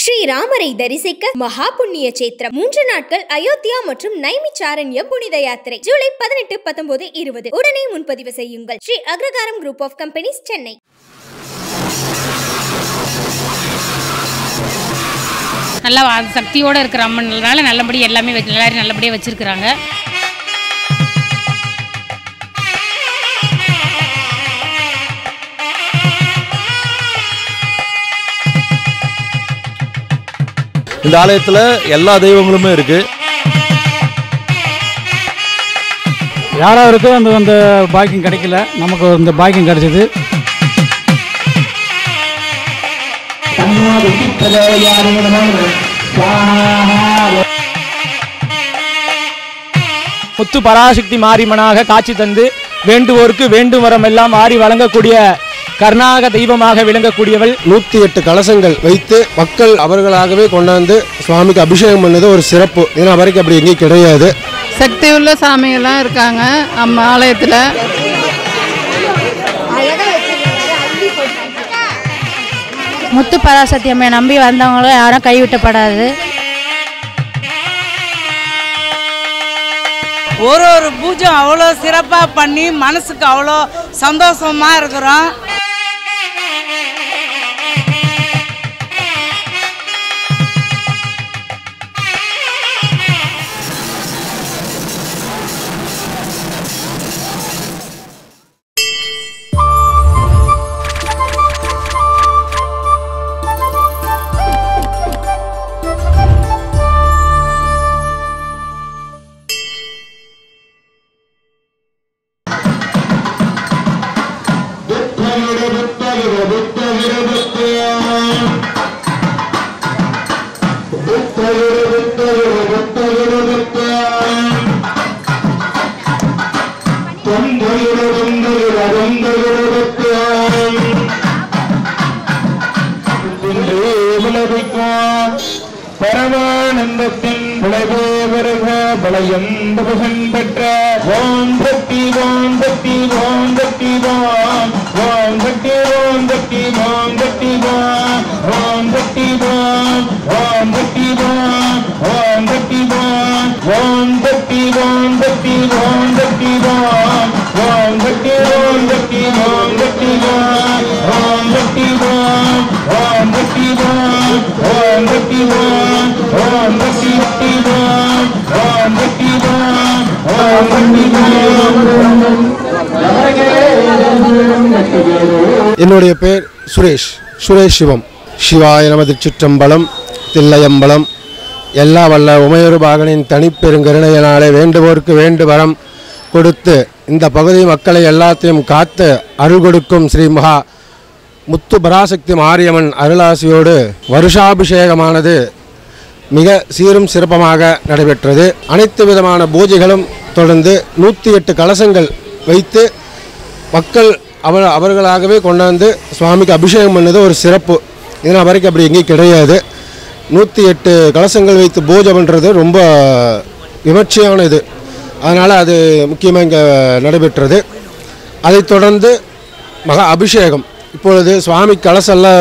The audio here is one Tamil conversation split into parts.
ஸ்ரீராமரை தரிசிக்க மகா புண்ணிய சேத்திரம் 3 நாட்கள் அயோத்தியா மற்றும் நைமிச்சாரண்ய புனித யாத்திரை ஜூலை 18, 19, 20. உடனே முன்பதிவு செய்யுங்கள். Sri Agraharam group of companies, Chennai. நல்லா சக்தியோடு இருக்கிற அம்மனால நல்லபடி எல்லாமே எல்லாரும் நல்லபடியாக வச்சுருக்குறாங்க. இந்த ஆலயத்தில் எல்லா தெய்வங்களுமே இருக்கு. யாராருக்கும் அந்த பாக்கியம் கிடைக்கல, நமக்கு இந்த பாக்கியம் கிடைச்சது. முத்து பராசக்தி மாரியம்மனாக காட்சி தந்து வேண்டுவோருக்கு வேண்டும் வரம் எல்லாம் வாரி வழங்கக்கூடிய கர்நாடக தெய்வமாக விளங்கக்கூடியவள். 108 கலசங்கள் வைத்து மக்கள் அவர்களாகவே கொண்டாந்து சுவாமிக்கு அபிஷேகம் பண்ணது ஒரு சிறப்பு. ஏன்னா வரைக்கும் அப்படி எங்கேயும் கிடையாது. சக்தி உள்ள சாமிகள்லாம் இருக்காங்க நம்ம ஆலயத்தில். முத்து பராசக்தி அம்மையை நம்பி வந்தவங்களும் யாரும் கைவிட்டப்படாது. ஒரு பூஜை அவ்வளோ சிறப்பாக பண்ணி மனசுக்கு அவ்வளோ சந்தோஷமாக இருக்கிறோம். பரமானந்தத்தின் விளைவே வருக பலயம் புகழ் பெற்ற ஓம் சக்தி ஓம் சக்தி ஓம் சக்தி ஓம் ஓம் சக்தி ஓம் சக்தி ஓம் சக்தி ஓம் ஓம் சக்தி ஓம் ஓம் சக்தி ஓம் ஓம் சக்தி ஓம் ஓம் சக்தி ஓம் சக்தி ஓம் சக்தி ஓம் ஓம் சக்தி ஓம் சக்தி ஓம் சக்தி ஓம் ஓம் சக்தி ஓம் ஓம் சக்தி ஓம் ஓம் சக்தி ஓம் ஓம் சக்தி சக்தி ஓம் ஓம் சக்தி ஓம் ஓம் சக்தி ஓம். என்னுடைய பேர் சுரேஷ் சிவம். சிவாய நமது சிற்றம்பலம் தில்லையம்பலம். எல்லா வல்ல உமையொரு பாகனின் தனிப்பெருங்கருணையினாலே வேண்டுவோருக்கு வேண்டு வரம் கொடுத்து இந்த பகுதி மக்களை எல்லாத்தையும் காத்து அருள் கொடுக்கும் ஸ்ரீ மகா முத்து பராசக்தி மாரியம்மன் அருளாசியோடு வருஷாபிஷேகமானது மிக சீரும் சிறப்பமாக நடைபெற்றது. அனைத்து விதமான பூஜைகளும் தொடர்ந்து 108 கலசங்கள் வைத்து மக்கள் அவர்களாகவே கொண்டாந்து சுவாமிக்கு அபிஷேகம் பண்ணது ஒரு சிறப்பு. இதனால் வரைக்கும் அப்படி எங்கேயும் கிடையாது. 108 கலசங்கள் வைத்து பூஜை பண்ணுறது ரொம்ப விமர்சையான இது. அதனால் அது முக்கியமாக இங்கே நடைபெற்றது. அதைத் தொடர்ந்து மகா அபிஷேகம். இப்பொழுது சுவாமி கலசம்லாம்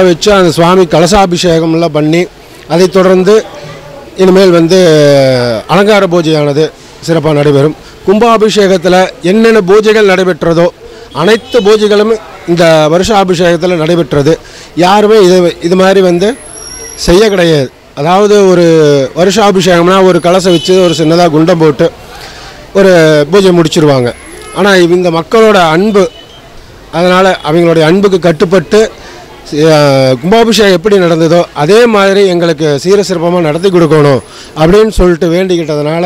வச்சு அந்த சுவாமி கலசாபிஷேகம்லாம் பண்ணி அதைத் தொடர்ந்து இனிமேல் அலங்கார பூஜையானது சிறப்பாக நடைபெறும். கும்பாபிஷேகத்தில் என்னென்ன பூஜைகள் நடைபெற்றதோ அனைத்து பூஜைகளும் இந்த வருஷாபிஷேகத்தில் நடைபெற்றது. யாருமே இது மாதிரி செய்ய கிடையாது. அதாவது ஒரு வருஷாபிஷேகம்னா ஒரு கலசம் வச்சு ஒரு சின்னதாக குண்டம் போட்டு ஒரு பூஜை முடிச்சிருவாங்க. ஆனால் இந்த மக்களோட அன்பு, அதனால் அவங்களுடைய அன்புக்கு கட்டுப்பட்டு கும்பாபிஷேகம் எப்படி நடந்ததோ அதே மாதிரி எங்களுக்கு சீர சிறப்பமாக நடத்தி கொடுக்கணும் அப்படின்னு சொல்லிட்டு வேண்டிக்கிட்டதுனால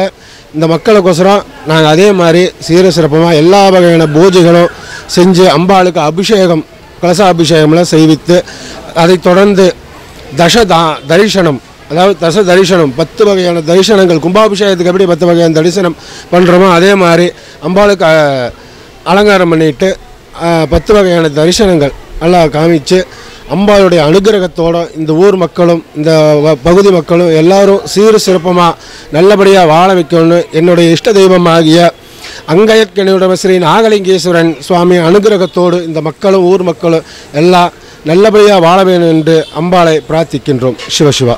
இந்த மக்களுக்கோசரம் நாங்கள் அதே மாதிரி சீர சிறப்பமாக எல்லா வகையான பூஜைகளும் செஞ்சு அம்பாளுக்கு அபிஷேகம் கலசாபிஷேகம்லாம் செய்வித்து அதைத் தொடர்ந்து தரிசனம், அதாவது தரிசனம் 10 வகையான தரிசனங்கள். கும்பாபிஷேகத்துக்கு எப்படி 10 வகையான தரிசனம் பண்ணுறோமோ அதே மாதிரி அம்பாளுக்கு அலங்காரம் பண்ணிட்டு 10 வகையான தரிசனங்கள் எல்லாம் காமிச்சு அம்பாளுடைய அனுகிரகத்தோடு இந்த ஊர் மக்களும் இந்த பகுதி மக்களும் எல்லாரும் சீரு சிறப்பமாக நல்லபடியாக வாழ வைக்கணும்னு என்னுடைய இஷ்ட தெய்வமாகிய அங்கயற்கனியுடைய ஸ்ரீ நாகலிங்கேஸ்வரன் சுவாமி அனுகிரகத்தோடு இந்த மக்களும் ஊர் மக்களும் எல்லாம் நல்லபடியாக வாழ வேண்டும் என்று அம்பாளை பிரார்த்திக்கின்றோம். சிவசிவா.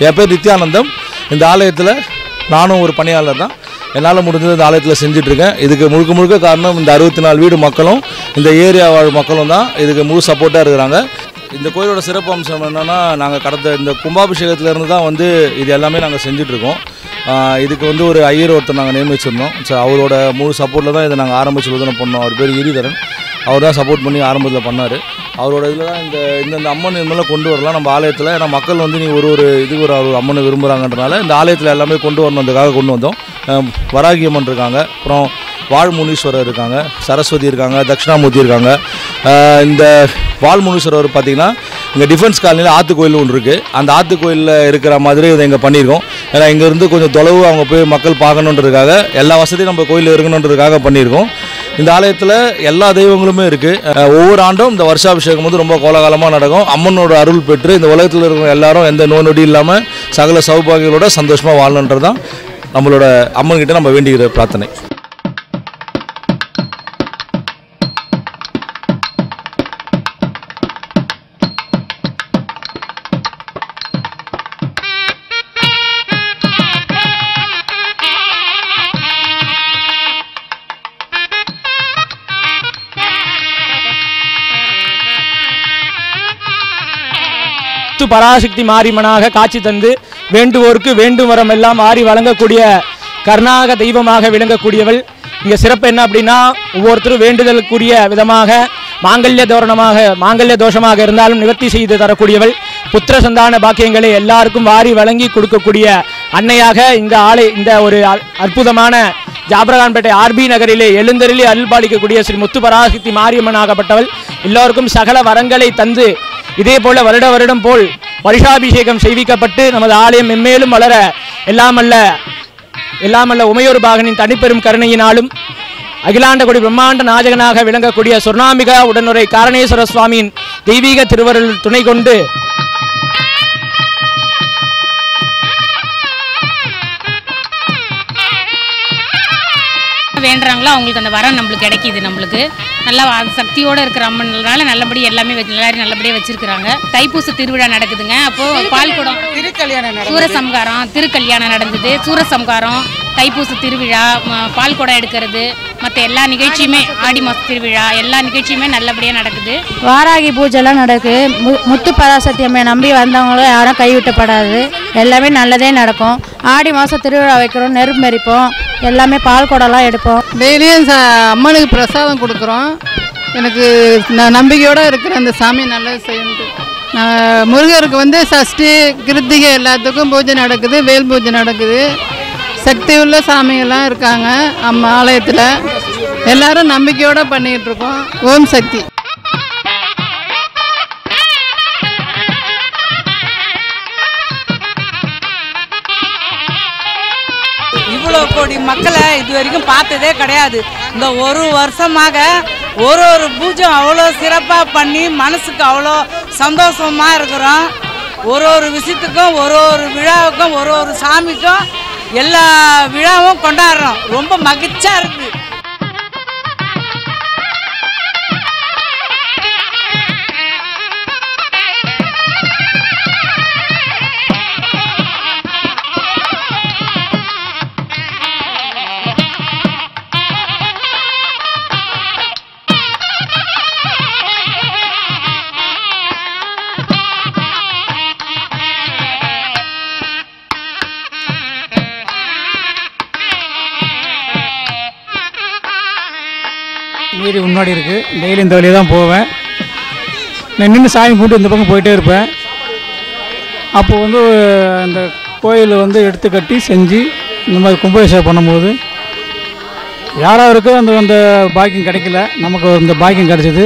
என் பேர் நித்யானந்தம். இந்த ஆலயத்தில் நானும் ஒரு பணியாளர் தான். என்னால் முடிஞ்சது இந்த ஆலயத்தில் செஞ்சிட்ருக்கேன். இதுக்கு முழுக்க முழுக்க காரணம் இந்த 64 வீடு மக்களும் இந்த ஏரியா வாழ் மக்களும் தான் இதுக்கு முழு சப்போர்ட்டாக இருக்கிறாங்க. இந்த கோயிலோட சிறப்பு அம்சம் என்னென்னா, நாங்கள் கடந்த இந்த கும்பாபிஷேகத்திலேருந்து தான் வந்து இது எல்லாமே நாங்கள் செஞ்சிட்ருக்கோம். இதுக்கு வந்து ஒரு ஐயர் ஒருத்தர் நாங்கள் நியமிச்சிருந்தோம். ஸோ அவரோட முழு சப்போர்ட்டில் தான் இதை நாங்கள் ஆரம்பிச்சு உதவி பண்ணோம். அவர் பேர் கிரிதரன். அவர் தான் சப்போர்ட் பண்ணி ஆரம்பத்தில் பண்ணார். அவரோட இதில் தான் இந்த அம்மன் இதுமாதிரி கொண்டு வரலாம் நம்ம ஆலயத்தில். ஏன்னா மக்கள் வந்து நீங்கள் ஒரு இதுக்கு ஒரு அம்மனை விரும்புகிறாங்கன்றனால இந்த ஆலயத்தில் எல்லாமே கொண்டு வரணுன்றதுக்காக கொண்டு வந்தோம். வராகி அம்மன் இருக்காங்க, அப்புறம் வாழ்முனீஸ்வரர் இருக்காங்க, சரஸ்வதி இருக்காங்க, தட்சிணாமூர்த்தி இருக்காங்க. இந்த வாழ்முனீஸ்வரர் பார்த்திங்கன்னா இங்கே டிஃபென்ஸ் காலனியில் ஆற்று கோயில் ஒன்று இருக்குது. அந்த ஆற்று கோயிலில் இருக்கிற மாதிரி இதை இங்கே பண்ணியிருக்கோம். ஏன்னா இங்கேருந்து கொஞ்சம் தொலைவு அவங்க போய் மக்கள் பார்க்கணுன்றதுக்காக எல்லா வசதியும் நம்ம கோயிலில் இருக்கணுன்றதுக்காக பண்ணியிருக்கோம். இந்த ஆலயத்தில் எல்லா தெய்வங்களுமே இருக்குது. ஒவ்வொரு ஆண்டும் இந்த வருஷாபிஷேகம் வந்து ரொம்ப கோலாகலமாக நடக்கும். அம்மனோட அருள் பெற்று இந்த உலகத்தில் இருக்கிற எல்லாரும் எந்த நோய் நொடி இல்லாமல் சகல சௌபாகிகளோட சந்தோஷமாக வாழணுன்றது தான் நம்மளோட அம்மன்கிட்ட நம்ம வேண்டிக்கிற பிரார்த்தனை. பராசக்தி மாரியம்மனாக காட்சி தந்து வேண்டுவோருக்கு வேண்டும் வரம் எல்லாம் வாரி வழங்கக்கூடிய கர்நாடக தெய்வமாக விளங்கக்கூடியவள். இங்கே சிறப்பு என்ன அப்படின்னா, ஒவ்வொருத்தரும் வேண்டுதலுக்குரிய விதமாக மாங்கல்ய தோஷமாக இருந்தாலும் நிவர்த்தி செய்து தரக்கூடியவள். புத்திர சந்தான பாக்கியங்களை எல்லாருக்கும் வாரி வழங்கி கொடுக்கக்கூடிய அன்னையாக இந்த ஒரு அற்புதமான ஜாபரகான்பேட்டை ஆர்பி நகரிலே எழுந்தருளி அருள்பாலிக்கக்கூடிய ஸ்ரீ முத்து பராசக்தி மாரியம்மனாகப்பட்டவள் எல்லோருக்கும் சகல வரங்களை தந்து இதே போல வருடம் போல் வருஷாபிஷேகம் செய்விக்கப்பட்டு நமது ஆலயம் மென்மேலும் வளர எல்லாமல்ல உமையோர் பாகனின் தனிப்பெரும் கருணையினாலும் அகிலாண்டகுடி பிரம்மாண்ட நாயகனாக விளங்கக்கூடிய சொர்ணாம்பிகா உடனுரை காரணேஸ்வர சுவாமியின் தெய்வீக திருவருள் துணை கொண்டு வேண்டுறாங்களோ அவங்களுக்கு அந்த வரம் நம்மளுக்கு கிடைக்கிது. நம்மளுக்கு நல்லா சக்தியோடு இருக்கிற அம்மனால நல்லபடி எல்லாமே எல்லாரும் நல்லபடியாக வச்சிருக்கிறாங்க. தைப்பூச திருவிழா நடக்குதுங்க. அப்போது பால்குடம் சூரசம்காரம் திருக்கல்யாணம் நடந்தது. சூரசம்காரம், தைப்பூச திருவிழா, பால்குடம் எடுக்கிறது, மற்ற எல்லா நிகழ்ச்சியுமே ஆடி மாத திருவிழா எல்லா நிகழ்ச்சியுமே நல்லபடியாக நடக்குது. வாராகி பூஜைலாம் நடக்குது. முத்து பராசக்தி அம்மையை நம்பி வந்தவங்களும் யாரும் கைவிட்டப்படாது. எல்லாமே நல்லதே நடக்கும். ஆடி மாதம் திருவிழா வைக்கிறோம், நெருப்பு மெரிப்போம், எல்லாமே பால் குடம்லாம் எடுப்போம். டெய்லியும் அம்மனுக்கு பிரசாதம் கொடுக்குறோம். எனக்கு நான் நம்பிக்கையோடு இருக்கிற அந்த சாமி நல்லது செய்யணும். முருகருக்கு வந்து சஷ்டி கிருத்திகை எல்லாத்துக்கும் பூஜை நடக்குது, வேல் பூஜை நடக்குது. சக்தி உள்ள சாமிகள்லாம் இருக்காங்க அம்மா ஆலயத்தில். எல்லாரும் நம்பிக்கையோடு பண்ணிகிட்ருக்கோம். ஓம் சக்தி. இவ்வளோ கோடி மக்களை இது வரைக்கும் பார்த்ததே கிடையாது. இந்த ஒரு வருஷமாக ஒரு பூஜை அவ்வளோ சிறப்பாக பண்ணி மனசுக்கு அவ்வளோ சந்தோஷமாக இருக்கிறோம். ஒரு விஷயத்துக்கும் ஒரு விழாவுக்கும் ஒரு சாமிக்கும் எல்லா விழாவும் கொண்டாடுறோம். ரொம்ப மகிழ்ச்சியாக இருக்குது. வீடு முன்னாடி இருக்குது. டெய்லி இந்த வழியாக தான் போவேன். நான் நின்று சாமி கும்பிட்டு இந்த பக்கம் போயிட்டே இருப்பேன். அப்போது வந்து அந்த கோயில் வந்து எடுத்து கட்டி செஞ்சு இந்த மாதிரி கும்பாபிஷேகம் பண்ணும்போது யாராருக்கும் அந்த பாக்கியம் கிடைக்கல. நமக்கு இந்த பாக்கியம் கிடைச்சிது.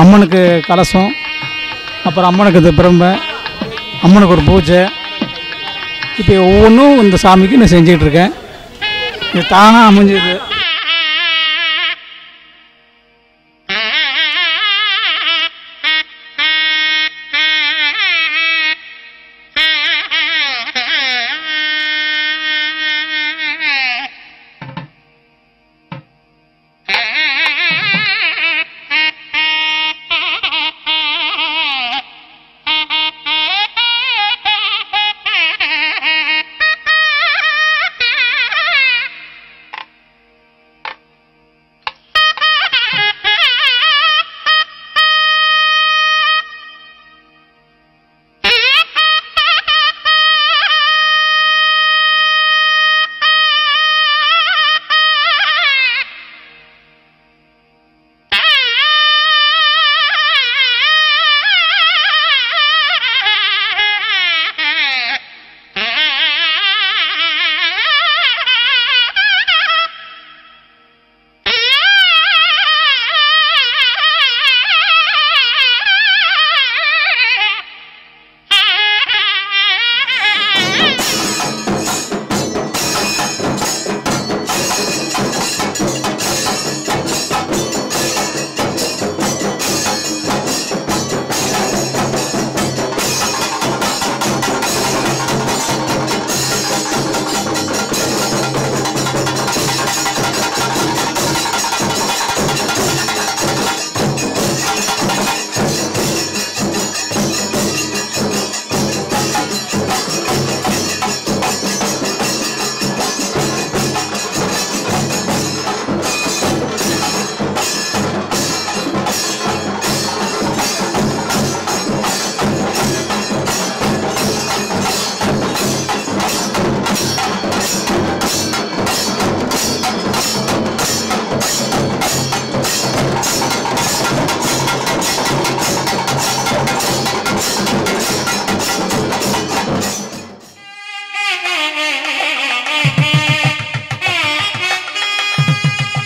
அம்மனுக்கு கலசம், அப்புறம் அம்மனுக்கு இந்த பிரம்பை, அம்மனுக்கு ஒரு பூஜை, இப்போ ஒவ்வொன்றும் இந்த சாமிக்கு நான் செஞ்சிகிட்ருக்கேன். இது தானாக அமைஞ்சது.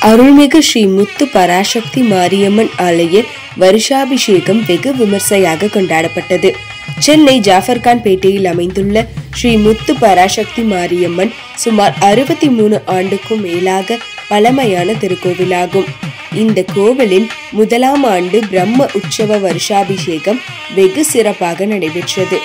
அருள்மிகு ஸ்ரீ முத்து பராசக்தி மாரியம்மன் ஆலய வருஷாபிஷேகம் வெகு விமர்சையாக கொண்டாடப்பட்டது. சென்னை ஜாஃபர்கான் பேட்டையில் அமைந்துள்ள ஸ்ரீ முத்து பராசக்தி மாரியம்மன் சுமார் 63 ஆண்டுக்கும் மேலாக பழமையான திருக்கோவிலாகும். இந்த கோவிலின் முதலாம் ஆண்டு பிரம்ம உற்சவ வருஷாபிஷேகம் வெகு சிறப்பாக நடைபெற்றது.